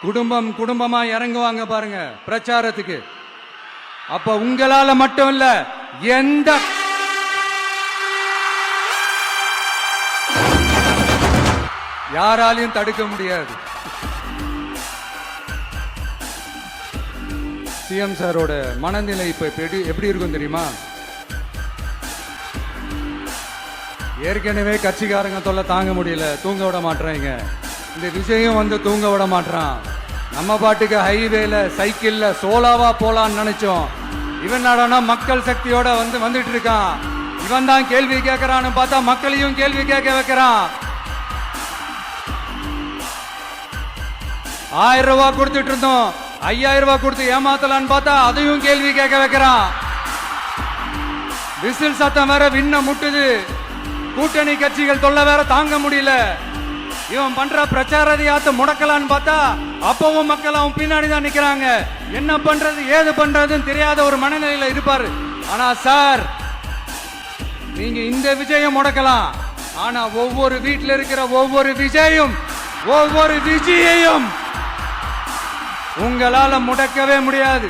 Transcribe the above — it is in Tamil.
குடும்பம் குடும்பமா இறங்குவாங்க பாருங்க பிரச்சாரத்துக்கு. அப்ப உங்களால மட்டும் இல்ல, எந்த யாராலையும் தடுக்க முடியாது. சிஎம் சாரோட மனநிலை இப்ப எப்படி இருக்கும் தெரியுமா? ஏற்கனவே கட்சிக்காரங்க தொல்லை தாங்க முடியல, தூங்க விட மாட்டாங்க. இந்த விஷயம் வந்து தூங்க விட மாட்டான். நம்ம பாட்டுக்கு ஹைவேல சைக்கிள்ல சோலாவா போலான்னு நினைச்சோம். இவன் நாடானா மக்கள் சக்தியோட வந்துட்டு இருக்கான். இவன் தான் கேள்வி கேட்கறான்னு பார்த்தா மக்களையும் கேள்வி கேட்க வைக்கிறான். 1000 ரூபாய் கொடுத்துட்டு இருந்தோம், 5000 ரூபாய் கொடுத்து ஏமாத்தலான்னு பார்த்தா அதையும் கேள்வி கேட்க வைக்கிறான். விசில் சத்தம் வேற விண்ண முட்டுது. கூட்டணி கட்சிகள் தொல்லை வேற தாங்க முடியல. இவன் பண்ற பிரச்சாரத்தையாத்த முடக்கலான்னு பார்த்தா அப்பவும் மக்கள் அவன் பின்னாடி தான் நிக்கிறாங்க. என்ன பண்றது ஏது பண்றதுன்னு தெரியாத ஒரு மனநிலையில இருப்பாரு. ஆனா சார், நீங்க இந்த விஜயம் முடக்கலாம். ஆனா ஒவ்வொரு வீட்டில் இருக்கிற ஒவ்வொரு விஜயையும் உங்களால முடக்கவே முடியாது.